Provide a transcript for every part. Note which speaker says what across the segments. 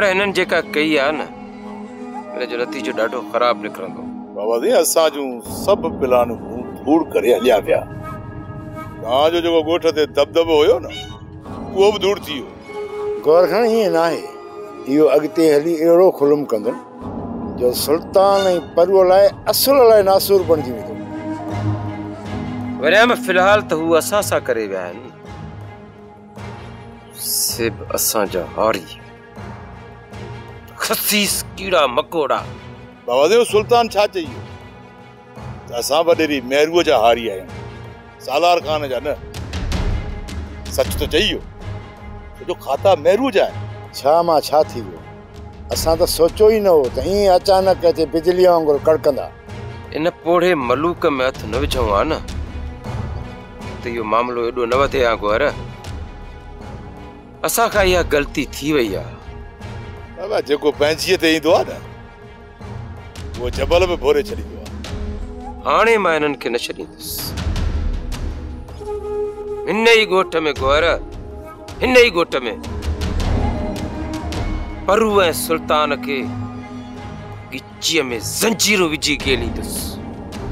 Speaker 1: पर हिननि जेका कई आहे न इन जो नतीजो ॾाढो ख़राब निकिरंदो।
Speaker 2: बाबा जी असां जूं सभु प्लानूं धूड़ करे हलिया पिया। तव्हांजो जेको ॻोठ ते दबदबो हुयो न उहो बि दूर थी वियो।
Speaker 3: गौर खण ईअं न आहे, इहो अॻिते हली अहिड़ो खुलम कंदुनि जो सुल्तान ऐं परुअ लाइ असुल लाइ नासूर बणिजी वेंदो।
Speaker 1: वरियाम फ़िलहाल त हू असां सां करे विया आहिनि, सिर्फ़ असांजा हारी खसीस कीड़ा मकोड़ा।
Speaker 2: बाबा जी सुल्तान छा चई त असां वॾेरी महरूअ जा हारी आहियूं, सालार खान जा न। सच तो चई जो खाता महरू जा है।
Speaker 3: छा मां छा थी वियो, असां त सोचो ई न हो त ईअं अचानक अचे बिजली वांगुरु कड़कंदा।
Speaker 1: इन पोढ़े मलूक में हथ न विझूं हा न त इहो मामलो एॾो न वधे हा। गोहर असां खां इहा ग़लती थी वई आहे।
Speaker 2: बाबा जेको पंहिंजीअ ते ईंदो आहे न उहो जबल में भोरे छॾींदो आहे।
Speaker 1: हाणे मां हिननि खे न छॾींदुसि। हिन ई ॻोठ में गोहर, हिन ई ॻोठ में परू ऐं सुल्तान खे गिचीअ में ज़ंजीरूं विझी गेलींदुसि।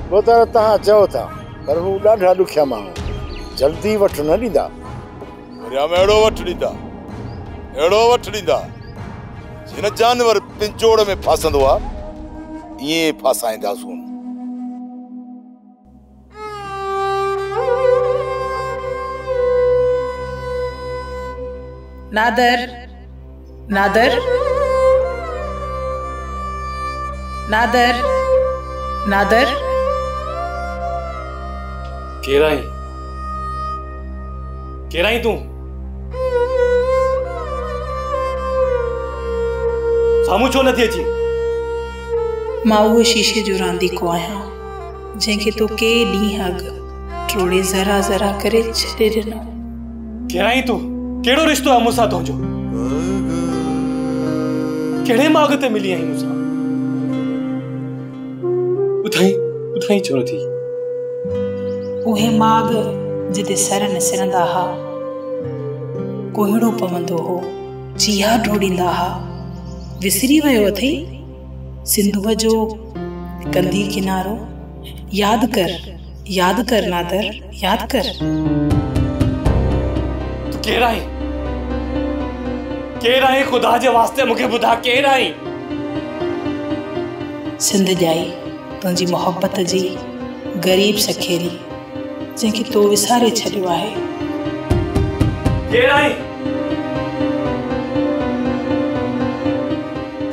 Speaker 3: पोइ त तव्हां चओ था, पर हू ॾाढा ॾुखिया माण्हू, जल्दी वठि न ॾींदा।
Speaker 2: वरियाम अहिड़ो वठि ॾींदा, अहिड़ो वठि ॾींदा जिन जानवर पिंजोड़ में फासंदो आहे ईअं फासाईंदासूं।
Speaker 4: नादर, नादर, नादर, नादर।
Speaker 5: केराई केराई तू सामू छो नथी अची?
Speaker 4: मां उहे शीशे जो रांदीको आहियां जंहिंखे तो के ॾींहं अॻु ट्रोड़े ज़रा ज़रा करे छॾे ॾिनो।
Speaker 5: केराई तू केड़ो रिश्तो आहे मूंसां तुंहिंजो? कहिड़े माॻ ते मिली आई मूंसां? ॿुधाई ॿुधाई छो नथी?
Speaker 4: उहे माॻ जिते सर निसरंदा हा, कोहिड़ो पवंदो हो, चिया ढोड़ींदा हा, विसरी वियो अथई सिंधुअ जो कंदी किनारो? याद कर नादर, याद कर।
Speaker 5: केराई केराई खुदा जे वास्ते मूंखे ॿुधा केराई?
Speaker 4: सिंध जाई तुंहिंजी मोहब्बत जी गरीब सखेरी जंहिंखे तो विसारे छॾियो आहे।
Speaker 5: केराई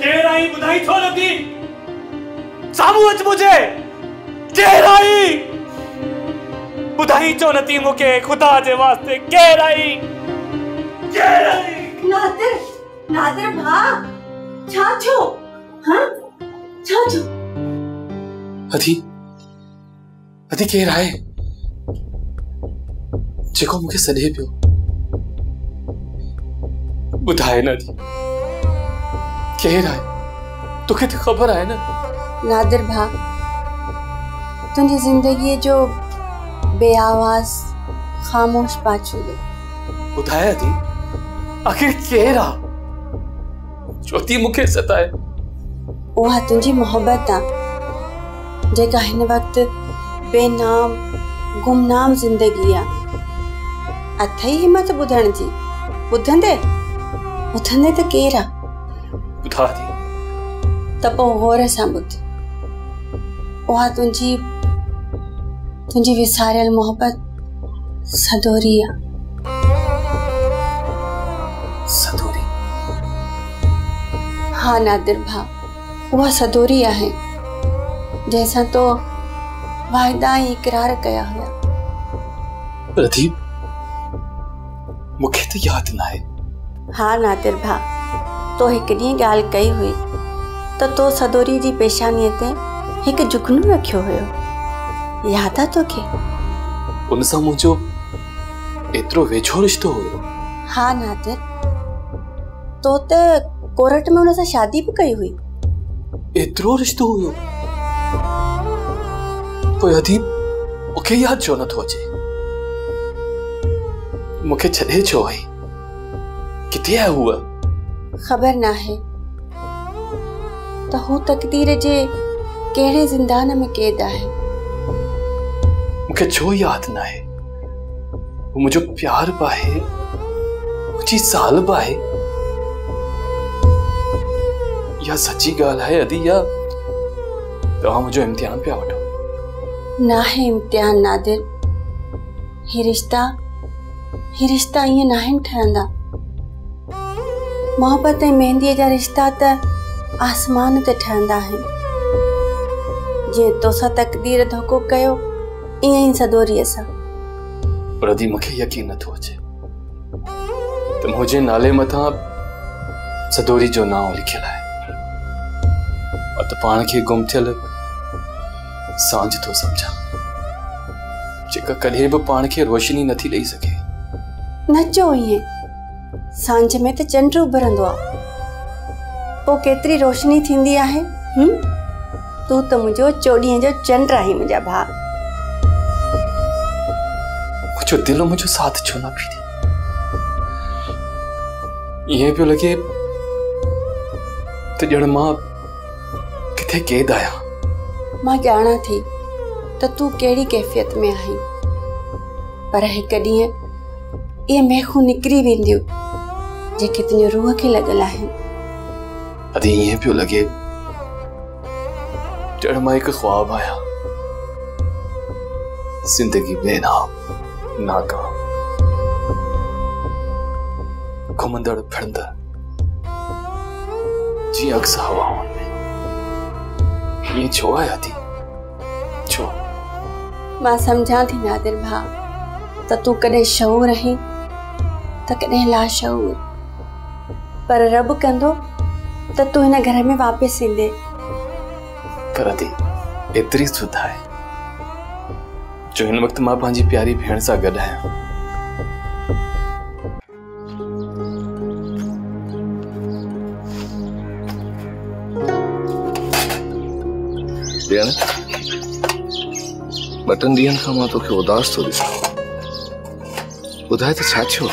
Speaker 5: केराई ॿुधाई छो नथी? साम्हूं अच मुंहिंजे। केराई ॿुधाई छो नथी मूंखे खुदा जे वास्ते? केराई केराई।
Speaker 6: नादर, नादर भा छा छो? हाँ छा छो?
Speaker 5: अधी अधी केर आहे जेको मूंखे सॾे पियो? ॿुधाए न अधी केर आहे? तोखे त ख़बर आहे न?
Speaker 6: नादर भा तुंहिंजी ज़िंदगी जो बेआवाज़ ख़ामोश पाछूलो।
Speaker 5: ॿुधाए अधी आखिर केर आहे छो थी मूंखे सताए?
Speaker 6: उहा तुंहिंजी मोहब्बत आहे जेका हिन वक़्तु बेनाम गुमनाम ज़िंदगी आहे। अथई हिम्मत ॿुधण जी? ॿुधंदे त केर आहे?
Speaker 5: ॿुधा थी
Speaker 6: त पोइ गौर सां ॿुध। उहा तुंहिंजी विसारियल मोहब्बत सदोरी आहे।
Speaker 5: सदोरी?
Speaker 6: हाँ नादिर भा उहा सदोरी आहे जंहिंसां तो वाइदा ऐं इक़रार कया हुया।
Speaker 5: प्रदीप मूंखे त यादि न आहे।
Speaker 6: हाँ नादिर भा तो हिकु ॾींहुं ॻाल्हि कई हुई त तो सदोरी जी पेशानीअ ते हिकु जुगनू रखियो हुयो। यादि आहे तोखे?
Speaker 5: उन सां मुंहिंजो एतिरो वेझो रिश्तो हुयो?
Speaker 6: हाँ नादिर तो त कोर्ट में उन सां शादी भी कई हुई।
Speaker 5: एतिरो रिश्तो हुयो? पोइ अधी मूंखे यादि छो नथो अचे? मूंखे छॾे छो आई? किथे आहे हूअ?
Speaker 6: ख़बर न आहे त हू तकदीर जे कहिड़े ज़िंदान में क़ैद आहे।
Speaker 5: मूंखे छो यादि न आहे हू मुंहिंजो प्यार बि आहे, मुंहिंजी ज़ाल बि आहे। या सची ॻाल्हि आहे अदी, या तव्हां मुंहिंजो इम्तिहान पिया वठो?
Speaker 6: नाहे इम्तिहान नादिर, ही रिश्ता ईअं नाहिनि ठहंदा। मोहब्बत ऐं मेहंदीअ जा रिश्ता त आसमान ते ठहंदा आहिनि। जीअं तोसां तकदीर धोखो कयो, ईअं ई सदोरीअ सां।
Speaker 5: पर अदी मूंखे यकीन नथो अचे त मुंहिंजे नाले मथां सदोरी जो नाम लिखियल आहे। त पाण खे गुम थियल सांझ थो सम्झां, जेका कॾहिं बि पाण खे रोशनी नथी ॾेई सघे।
Speaker 6: न चओ ईअं, सांझ में त चंड उभरंदो आहे, पोइ केतिरी रोशनी थींदी आहे। तूं त मुंहिंजो चोॾींहं जो चंड आहीं मुंहिंजा भाउ।
Speaker 5: मुंहिंजो दिल मुंहिंजो साथ छो न पई ॾे? ईअं पियो लॻे त ॼण मां किथे क़ैद आहियां।
Speaker 6: मां ॼाणां थी त तूं कहिड़ी कैफ़ियत में आहीं, पर हिकु ॾींहुं इहे मेखूं निकिरी वेंदियूं जेके तुंहिंजे रूह खे लॻल आहिनि।
Speaker 5: अदी ईअं पियो लॻे ॼण मां हिकु ख्वाब आहियां, ज़िंदगी बेनाम नाकाम, घुमंदड़ फिरंदड़ जीअं अक्स हवाउनि में। ये छो आया थी? छो?
Speaker 6: मां सम्झां थी नादिर भाउ त तूं कॾहिं शऊर आहीं त कॾहिं लाशऊर, पर रब कंदो त तूं हिन घर में वापसि ईंदे।
Speaker 5: पर अदी एतिरी सुध आहे जो हिन वक़्तु मां पंहिंजी प्यारी भेण सां गॾु आहियां।
Speaker 2: भेण, ॿ-3 ॾींहंनि खां मां तोखे उदास थो ॾिसां। ॿुधाए त छा थियो?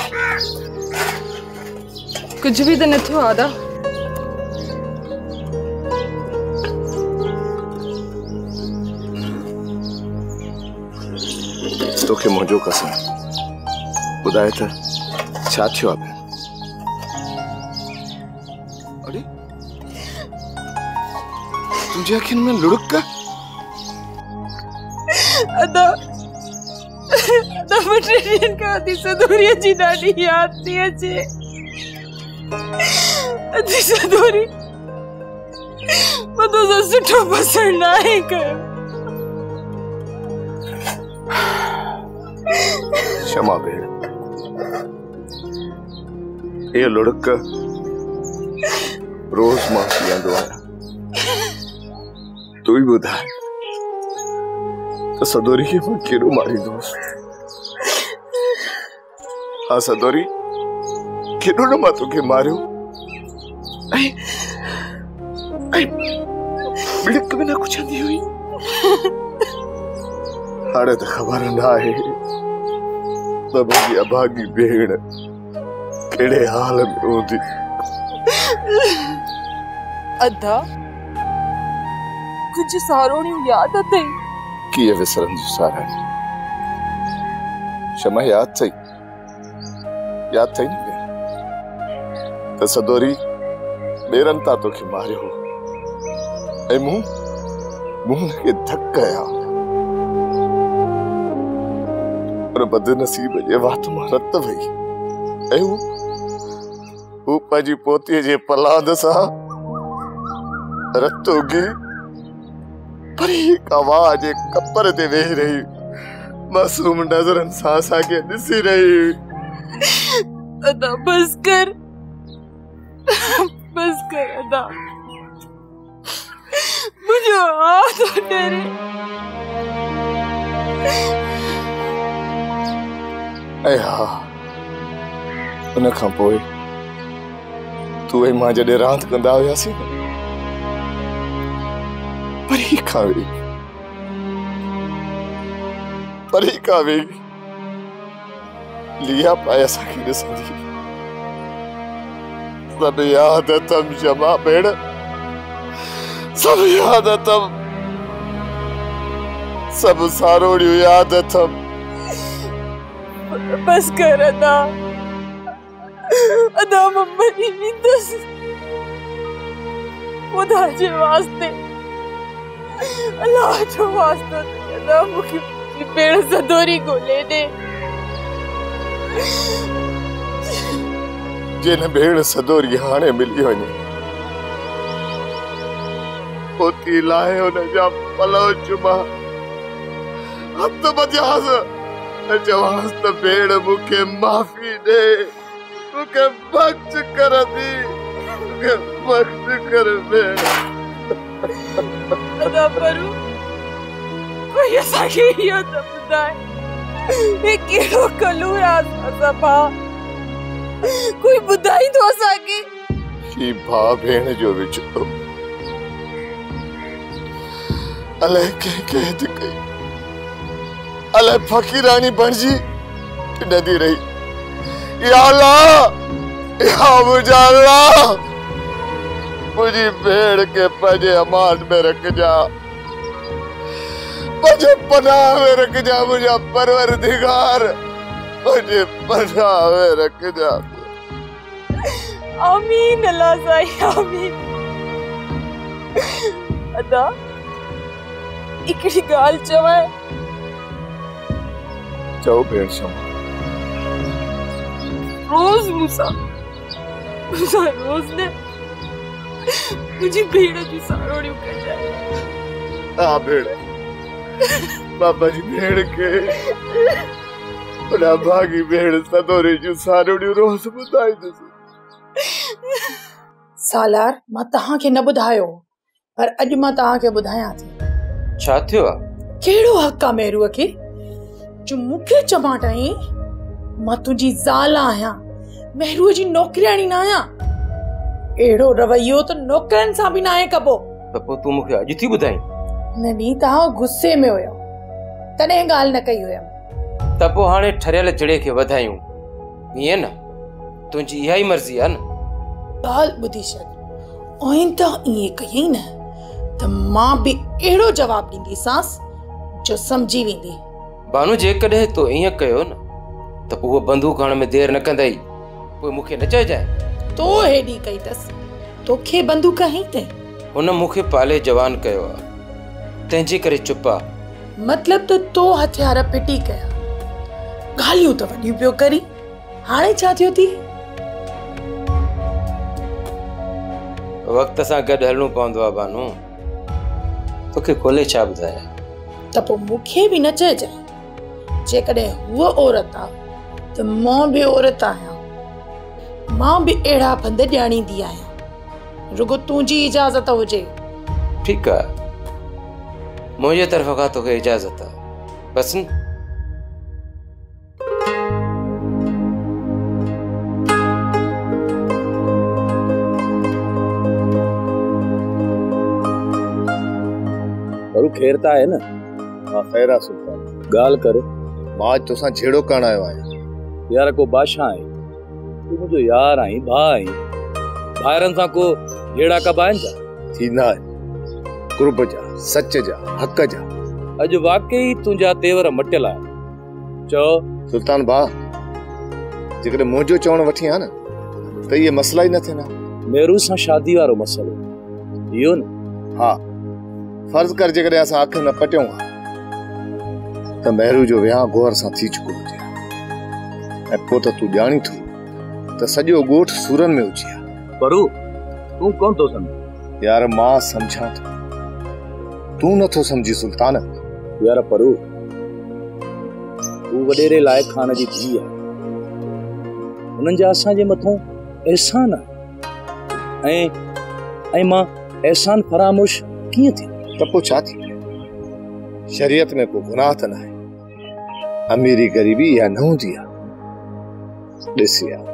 Speaker 7: कुछ भी तो न थियो आदा।
Speaker 2: तोखे मुंहिंजो कसम, ॿुधाए त छा थियो आहे? अरे तुंहिंजी अखियुनि में लुढ़क?
Speaker 7: अदा ॿ-3 ॾींहंनि खां अदी सदोरीअ जी ॾाढी यादि थी अचे। अदी सदोरी, मां तोसां सुठो पसंदि न आहे कयो।
Speaker 2: क्षमा भेण, ये लुढ़क रोज़ मां पीअंदो आहियां। तू ही ॿुधाए त सदोरी खे मां केॾो मारींदुसि? हाँ सदोरी, केॾो न मां तोखे मारियो ऐं बिड़क में न कुछंदी हुई। हाणे त ख़बर न आहे त मुंहिंजी अभागी भेण कहिड़े हाल में हूंदी।
Speaker 7: अदा कुछ सारोणियूं यादि अथई?
Speaker 2: कीअं विसरनि जूं साराणी? क्षमा यादि अथई न भेण त सदोरी ॿेरनि तां तोखे मारियो ऐं मूं हुनखे धक कया, पर बदनसीब जे वात मां रत वई ऐं हू पंहिंजी पोतीअ जे पलांद सां रत उगे पर हिक आवाज़ जे कपर ते वेही रही मासूम नज़रनि सां असांखे ॾिसी रही।
Speaker 7: अदा बस कर अदा, मुझे हाथ डरे।
Speaker 2: ऐं हा, उन खां पोइ तूं ऐं मां जॾहिं रांदि कंदा हुआसीं न, परी खां वेही लिया पाए असांखे ॾिसंदी। सब यादि अथमि क्षमा भेण,
Speaker 3: सब याद अथम, सब सारोड़ियूं याद अथम।
Speaker 7: बस कर अदा, अदा मम्मा जी वींदस खुदा जे वास्ते, अल्लाह जो वास्ते अदा मूंखे भेण सदोरी ॻोल्हे ॾे।
Speaker 3: जिन भेण सदोरी हाणे मिली वञे पोती लाहे हुन जा पलव चुमा हथ बजास चवांस त भेण मूंखे माफ़ी ॾे, मूंखे बख्श कर दी, मूंखे बख्श कर भेण।
Speaker 7: अदा परू कोई असांखे इहो त ॿुधाए हे कहिड़ो कलूर आहे असां भाउ, कोई ॿुधाईंदो असांखे?
Speaker 3: ही भाउ भेण जो विछोड़ो अलाए कंहिं कैद कई, अलाए फ़क़ीरानी बणिजी नदी रही। या अल्लाह, या मुंहिंजा अल्लाह, मुंहिंजी भेण खे पंहिंजे अमान में रखजा, मुंहिंजे पनाह में रखजा, मुंहिंजा परवरदिगार मुंहिंजे पनाह में रखजा।
Speaker 7: आमीन अल्लाह साईं, आमीन। अदा हिकिड़ी ॻाल्हि चवां?
Speaker 3: चओ भेण शमा।
Speaker 7: रोज़ मूंसां रोज़ ने मुंहिंजी भेण जूं सारोड़ियूं कजाए।
Speaker 3: हाँ भेण, बाबा जी भेण के उना भागी भेण सदोरी जूं सारोड़ियूं रोज़ ॿुधाईंदुसि।
Speaker 4: सालार मां तव्हांखे न ॿुधायो, पर अॼु मां तव्हांखे ॿुधायां थी।
Speaker 1: छा थियो आहे?
Speaker 4: कहिड़ो हक़ आहे मेहरूअ खे जो मूंखे चमाटाई? मां तुंहिंजी ज़ाल आहियां, मेहरूअ जी नौकरियाणी न आहियां। अहिड़ो रवैयो त नौकरनि सां बि न आहे कबो।
Speaker 1: त पोइ तूं मूंखे अॼु थी ॿुधाई?
Speaker 4: न नी, तव्हां गुस्से में हुयो तॾहिं ॻाल्हि न कई हुयमि।
Speaker 1: त पोइ हाणे ठरियल जड़े खे वधायूं, ईअं न? तुंहिंजी इहा ई मर्ज़ी आहे न?
Speaker 4: ॻाल्हि ॿुधी छॾ, आइंदा ईअं कयई न त मां बि अहिड़ो जवाबु ॾींदीसांसि जो सम्झी वेंदी।
Speaker 1: बानू, जेकॾहिं तो ईअं कयो न त पोइ उहा बंदूक हणण में देरि न कंदई, पोइ मूंखे न चइजांइ।
Speaker 4: तो हेॾी कई अथसि, तोखे बंदूक हई अथई?
Speaker 1: हुन मूंखे पाले जवान कयो आहे, तंहिंजे करे चुप आहे।
Speaker 4: मतलब तो हथियार फिटी कया, ॻाल्हियूं त वॾियूं पियो करी, हाणे छा थियो थी?
Speaker 1: वक़्त सां गॾु हलणो पवंदो आहे बानू, तोखे खोले छा ॿुधायां?
Speaker 4: त पोइ मूंखे बि न चइजांइ, जेकॾहिं हूअ औरत आहे त मां बि औरत आहियां, मां बि अहिड़ा बंद ॼाणींदी आहियां, रुगो तुंहिंजी इजाज़त हुजे।
Speaker 1: ठीकु आहे, मुंहिंजे तरफ़ खां तोखे इजाज़त आहे, बसि न?
Speaker 8: परू खैर त आहे न?
Speaker 3: हाँ खैर आहे सुल्तान।
Speaker 8: ॻाल्हि कर।
Speaker 3: मां अॼु तोसां झेड़ो करण आयो आहियां।
Speaker 8: यार को बादशाह आहे, तूं मुंहिंजो यार आहीं, भाउ आहीं, ॿाहिरनि सां को जहिड़ा कबा आहिनि छा?
Speaker 3: थींदा आहिनि, कुर्ब जा, सच जा, हक़ जा।
Speaker 8: अॼु वाकई तुंहिंजा तेवर मटियल आहे। चओ
Speaker 3: सुल्तान भाउ, जेकॾहिं मुंहिंजो चवण वठी आहे न त इहे मसला ई न थियनि।
Speaker 8: मेरू सां शादी वारो मसलो इहो न?
Speaker 3: हा, फर्ज़ कर जेकॾहिं असां अख न पटियूं त मेहरू जो विहांउ गौर सां थी चुको हुजे, ऐं पोइ त तूं ॼाणी थो त सॼो ॻोठ सूरनि में हुजे।
Speaker 8: परू तूं कोन थो सम्झ?
Speaker 3: यार मां सम्झां थो, तूं नथो सम्झी सुल्तान।
Speaker 8: यार परू, तूं वॾेरे लाइक़ खान जी धीउ आहे, हुननि जा असांजे मथां एहसान आहे, ऐं मां एहसान फरामोश कीअं थी?
Speaker 3: त पोइ छा थी? शरीयत में को गुनाह त न आहे, अमीरी गरीबी या न हूंदी आहे। ॾिस यार,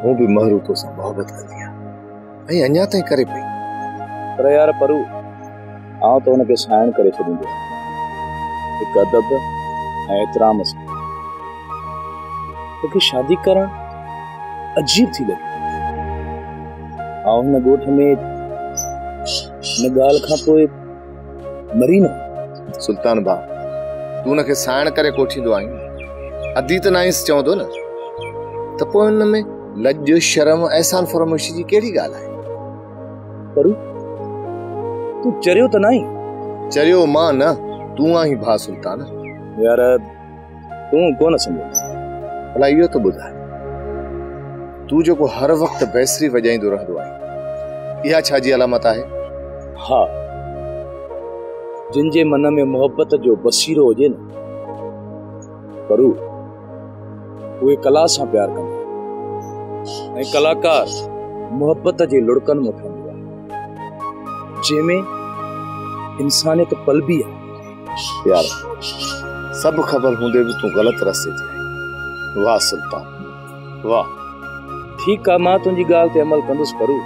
Speaker 3: हूं बि महरू तोसां मोहबत कंदी आहे ऐं अञा ताईं करे पई।
Speaker 8: पर यार परू, आउं त हुनखे साइण करे छॾींदो, हिकु अदब ऐं एतिराम सां। तोखे शादी करण अजीब थी लॻी, आउं हिन ॻोठ में न गाल खां पोइ मरी न।
Speaker 3: सुल्तान बा तू उनखे साइण करे कोठींदो आहीं, अदी त नाइंस चवंदो न, त पोइ हुन में लज शर्म एहसान फरमोशी जी कहिड़ी ॻाल्हि आहे?
Speaker 8: परू तू चरियो त नाहीं?
Speaker 3: चरियो मां न, तू आहीं भा सुल्तान।
Speaker 8: यार तू कोन सम्झो।
Speaker 3: भला इहो त ॿुधाए, तू जेको हर वक़्तु बैसरी वॼाईंदो रहंदो आहे, इहा छा जी अलामत आहे?
Speaker 8: हा, जिन जे मन में मोहब्बत जो बसीरो हुजे न परू, उहे कला सां प्यार कंदा, ऐं कलाकार मोहब्बत जे लुड़कनि में ठहंदो आहे, जंहिंमें इंसानियत पल बि आहे।
Speaker 3: यार सब ख़बर हूंदे भी तू गलत रस्ते ते आई। वाह सुल्तान वाह।
Speaker 8: ठीक आहे, मां तुंहिंजी ॻाल्हि ते अमल कंदुसि परू,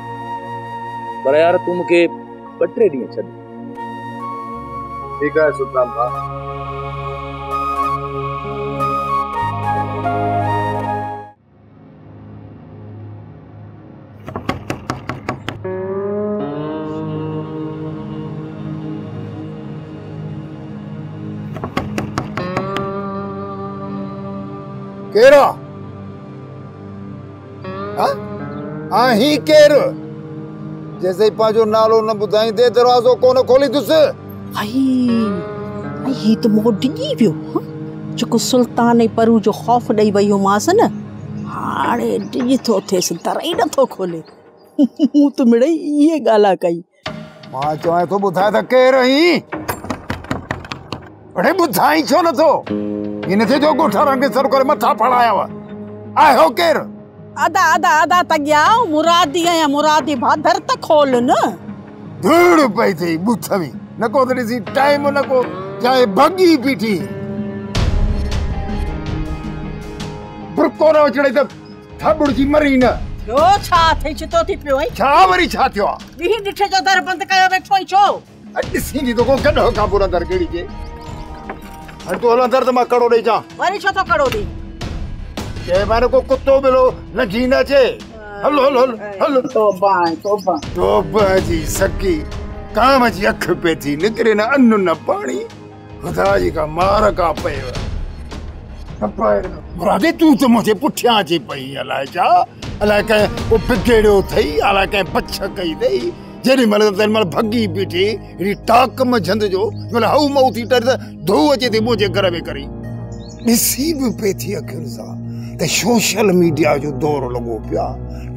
Speaker 8: पर यार तू मूंखे 2-3 ॾींहं छॾ।
Speaker 3: ठीक आहे सुल्तान भाउ।
Speaker 9: केरा आही केर जैसे ही पांचो नालो न बुधाई दे दरवाजो कोन खोली दुस।
Speaker 10: आई ही तो मो डिजी वियो जो सुल्तान परू जो खौफ दई वयो मास न, हाणे डिजी थो थिएस दर ई नथो खोले। मूं तो मिड़ई ये गाला कई।
Speaker 9: मां चवां तो बुधाए त केर ही अरे बुधाई छो नथो? इन थे जो गोठा रंग सर करे मथा फड़ाया वा आए हो केर?
Speaker 10: आदा आदा आदा तग्या मुरादी या मुरादी भादर त खोल न।
Speaker 9: धूड़ पई थी बुथवी न को सी टाइम न को जाए भगी पीठी बुरको न चढ़े त थबड़ जी मरी न।
Speaker 10: यो छा थई चितो थी पियो
Speaker 9: छा वरी छा थियो?
Speaker 10: वी डिठे जो दर बंद कयो वेठो छो?
Speaker 9: ॾिसी दी तो को कढो का पूरा दर केड़ी के हर तो हल अंदर त मां कड़ो ॾेई चा।
Speaker 10: वरी छो तो कड़ो दी?
Speaker 9: के मारे को कुत्तो मिलो न जीना चे। हलो हलो हलो
Speaker 10: तौबा तौबा
Speaker 9: तौबा जी सकी काम जी अख पे थी निकरे न अन्न न पानी खुदा जी का मार का पे मुरादे तू तो मुझे पुठिया जी पई अलाए छा अलाए के ओ पिकेड़ो थई अलाए के बच्च कई दई जेरी मल तन मल भगी पीठी री टाक में झंद जो मल हाउ मऊ थी टर धो अचे थी मुझे घर में करी ॾिसी भी पे थी अखियुनि सां त सोशल मीडिया जो दौर लॻो पिया।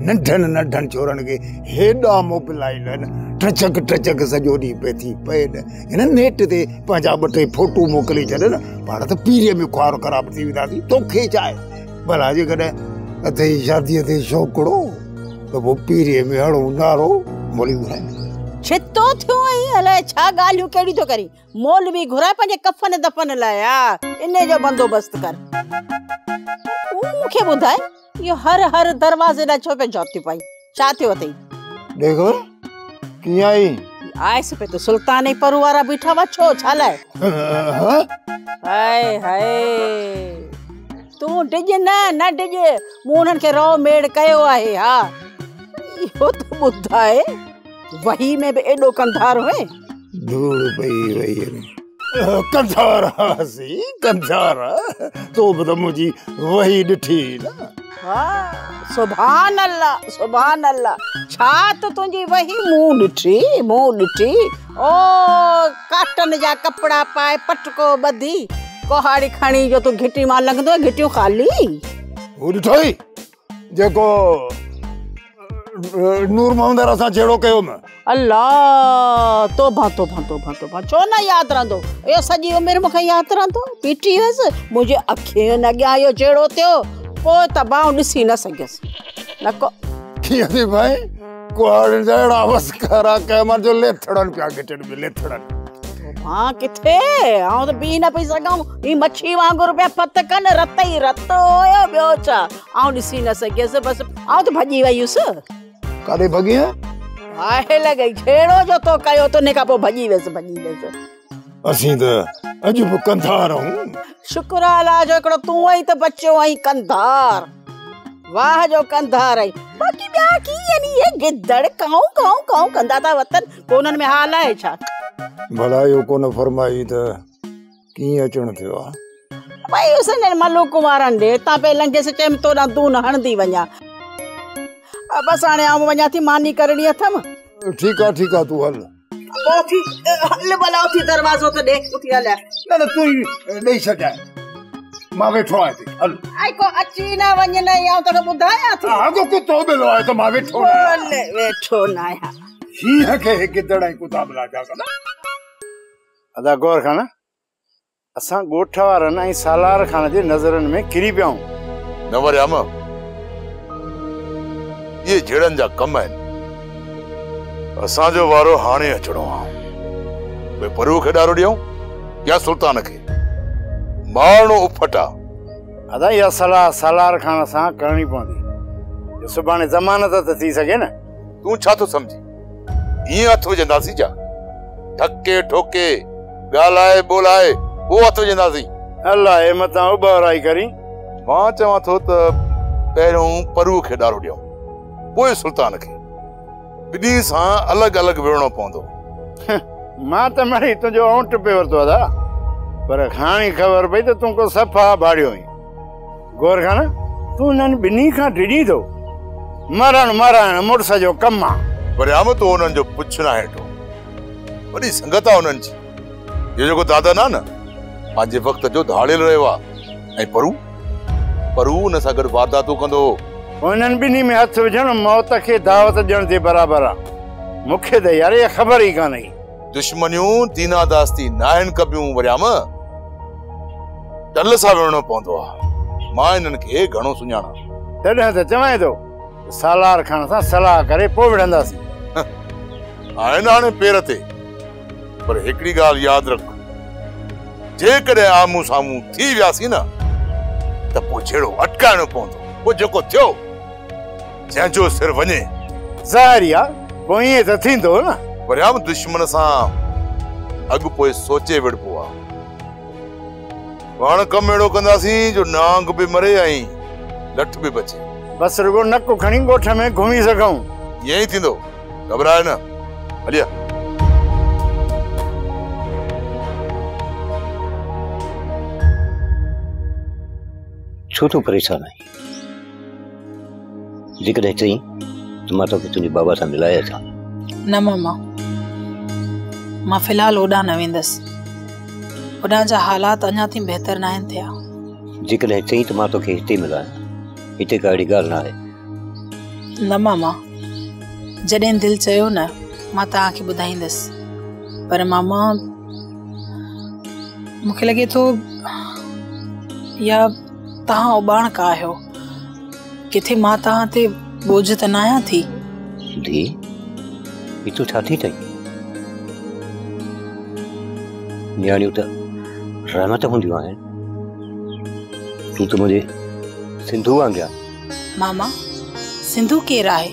Speaker 9: नंढनि नंढनि छोरनि खे हेॾा मोबाइल आहिनि टचक टचक सॼो ॾींहुं पे थी पए हिन नेट ते पंहिंजा 2-3 फोटू मोकिले छॾनि पाण त पीरीअ में ख़्वार ख़राब थी वेंदासीं। तोखे छा आहे भला जेकॾहिं अथई शादीअ ते छोकिरो त पोइ पीरीअ में हणो नारो मोली घुराए
Speaker 10: छितो थियो आई अलाए छा ॻाल्हियूं कहिड़ी थो करी। मोल बि घुराए पंहिंजे कफन दफन लाइ इन जो बंदोबस्त कर। तूं मूंखे ॿुधाए इहो हर हर दरवाज़े ॾांहुं छो पे जॉब थी पई? छा थियो अथई?
Speaker 9: देखो कीअं आई
Speaker 10: आयसि पे तो सुल्तान ई परू वारा बीठा वा छो छा लाइ? हाय हाय तूं डिज न डिज मूं उन्हनि खे रओ मेड़ कयो आहे। हा इहो त ॿुधाए वही में भी एडो कंधार हुए?
Speaker 9: धूड़ पई वही कंधार सी कंधार तो बता मुझी वही ॾिठी न।
Speaker 10: हाँ सुभान अल्लाह छा तो तुंहिंजी वही मुंह ॾिठी ओ काटन जा कपड़ा पाए पटको ॿधी कोहाड़ी खणी जो तू घिटी मां लंघंदो घिटियूं ख़ाली
Speaker 9: वो ॾिठोई जेको नूर मोहम्मद असां छेड़ो कयो न।
Speaker 10: अल्लाह तौबा छो न यादि रहंदो? इहो सॼी उमिरि मूंखे यादि रहंदो? पीटी हुयसि मुंहिंजे अखियुनि अॻियां इहो छेड़ो थियो पोइ त बाऊं ॾिसी न सघियसि न को
Speaker 9: कीअं थी भाई कुआड़नि जा अहिड़ा वस्करा कैमर जो लेथड़नि पिया घिटनि में लेथड़नि।
Speaker 10: मां किथे आऊं त बि न पई सघां ही मच्छी वांगुरु पिया फत कनि रत ई रत हुयो ॿियो छा आऊं ॾिसी न सघियसि बसि आऊं त भॼी वई हुयसि।
Speaker 9: काॾे भॻी
Speaker 10: आहे लॻई छेड़ो जो तो कयो त उन खां पोइ भॼी वियसि
Speaker 9: असीं त अॼु बि कंधार आहियूं।
Speaker 10: शुक्र अल्लाह जो हिकिड़ो तूं ई त बचियो आहीं कंधार। वाह जो कंधार आई बाक़ी ॿिया कीअं ये गिदड़ काऊं काऊं काऊं कंदा था वतन कोनन में हाल आहे छा?
Speaker 9: भला यो कोन फरमाई त कीअं अचण थियो आहे?
Speaker 10: भाई उसने मल्लू कुमारन दे ता पे लंघे से चेम तो ना तू न हणदी वञा। बस हाणे आऊं वञा थी मानी करणी अथम।
Speaker 9: ठीक आहे तू हल।
Speaker 10: उथी हल भला उथी दरवाज़ो तो दे उथी हल।
Speaker 9: न तू ही ॾेई छॾाए मां वेठो आहियां हल।
Speaker 10: आई को अची ना वञ न या तो ॿुधायां थी।
Speaker 9: हा को कुतो मिलो आहे त मां वेठो
Speaker 10: न वेठो न आहियां।
Speaker 9: हीअं के गिदड़ ऐं कुता मिला जा कना
Speaker 11: अदा गौर खाना असां ॻोठ वारनि ऐं सालार खान जे नज़रनि में किरी पिया आहियूं।
Speaker 2: न वरियाम ये जड़न जा कम आहिनि। असांजो वारो हाणे अचणो आहे। भई परू खे ॾारो ॾियूं या सुल्तान खे मारणो उफटा।
Speaker 11: अदा इहा सलाह सालार खान सां करणी पवंदी। सुभाणे ज़मानत त थी सघे न।
Speaker 2: तूं छा थो सम्झी ईअं हथ विझंदासीं छा? ठके ठोके ॻाल्हाए ॿोलाए पोइ हथ विझंदासीं।
Speaker 11: अलाए मतां उॿाराई करी।
Speaker 2: मां चवां थो त पहिरियों परू खे ॾारो ॾियूं पोइ सुल्तान खे। ॿिन्ही सां अलॻि अलॻि विढ़णो पवंदो।
Speaker 11: मां त मरी तुंहिंजो औंट पे वरितो अदा पर हाणे ख़बर पई त तूं को सफ़ा भाड़ियो आहीं। गौर खाना तूं हिननि ॿिन्ही खां डिॼी थो। मरण मुड़ुस जो कमु आहे।
Speaker 2: वरियाम तो उन्हनि जो पुछ न हेठो वॾी संगत आहे उन्हनि जी। इहो जेको दादा न पंहिंजे वक़्त जो धाड़ियल रहियो आहे ऐं परू हुन सां गॾु वारदातूं कंदो।
Speaker 11: उन्हनि ॿिन्ही में हथ विझणु मौत खे दावत ॾियण जे बराबरि आहे। मूंखे त यार इहा ख़बर ई कान हुई।
Speaker 2: दुश्मनियूं दीनादास्ती न आहिनि कबियूं वरियाम डल सां विढ़णो पवंदो आहे। मां हिननि खे घणो सुञाणा।
Speaker 11: तॾहिं त चवां थो सालार खान सां सलाह करे पोइ विढ़ंदासीं।
Speaker 2: आहिनि हाणे पेर ते पर हिकिड़ी ॻाल्हि यादि रख जेकॾहिं आम्हूं साम्हूं थी वियासीं न त पोइ छेड़ो अटकाइणो पवंदो। पोइ जेको थियो जंहिंजो सिर वञे
Speaker 11: ज़ाहिर आहे पोइ ईअं त थींदो न।
Speaker 2: वरियाम दुश्मन सां अॻु पोइ सोचे विढ़बो आहे। पाण कमु अहिड़ो कंदासीं जो नांग बि मरे ऐं लठ बि बचे।
Speaker 11: बस रुगो नक खणी ॻोठ में घुमी सघूं।
Speaker 2: ईअं ई थींदो घबराए न। हलिया
Speaker 12: छो तो परेशान आई? जेकॾहिं चई त मां तोखे तुंहिंजे बाबा सां मिलाए अचां।
Speaker 4: न मामा मां फ़िलहाल ओॾां न वेंदसि। ओॾां जा हालात अञा ताईं बहितर न आहिनि थिया।
Speaker 12: जेकॾहिं चई त मां तोखे हिते मिलायां हिते का अहिड़ी ॻाल्हि न आहे।
Speaker 4: न मामा जॾहिं दिलि चयो न मां तव्हांखे ॿुधाईंदसि। पर मामा मूंखे लॻे थो या तव्हां उॿाण का आहियो किथे मां तव्हां ते बोझ त न आहियां थी।
Speaker 12: धी ही तूं छा थी चई? न्याणियूं त रहमत हूंदियूं आहिनि। तूं त मुंहिंजे सिंधू वांगुरु आहे।
Speaker 4: मामा सिंधू केरु आहे?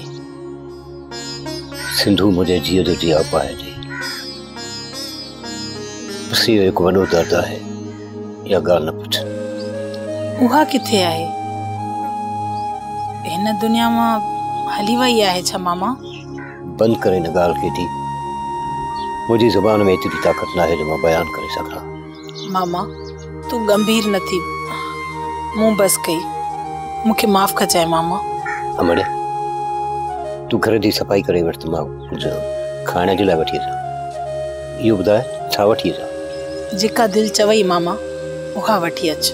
Speaker 12: सिंधू मुझे जियो जो जिया पाए दी। बस इहो हिकु वॾो दर्द आहे। इहा ॻाल्हि न पुछ।
Speaker 4: उहा किथे आहे? हिन दुनिया मां हली वई आहे छा मामा?
Speaker 12: बंदि करे हिन ॻाल्हि खे दी। मुंहिंजी ज़ुबान में एतिरी ताक़त न आहे जो मां बयानु करे सघां।
Speaker 4: मामा तूं गंभीर न थी। मूं बस कई मूंखे माफ़ कजाए मामा।
Speaker 12: अमड़े तूं घर जी सफ़ाई करे वठ त मां कुझु खाइण जे लाइ वठी अचां। इहो ॿुधाए छा वठी अचां?
Speaker 4: जेका दिलि चवई मामा उहा वठी अच।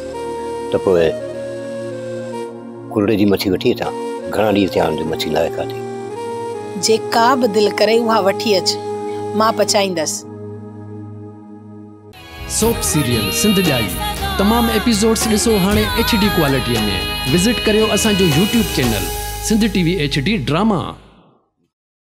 Speaker 12: त पोइ कुरड़े जी मच्छी वठी अचां। घणा ॾींहं थिया आहिनि जो मच्छी लाइ खाधी।
Speaker 4: जेका बि दिलि करे उहा वठी अच मां पचाईंदसि।
Speaker 13: सोप सीरियल सिंध ॼाई तमाम एपिसोड्स ॾिसो हाणे HD क्वालिटीअ में। विज़िट करियो असांजो YouTube channel Sindh TV HD drama.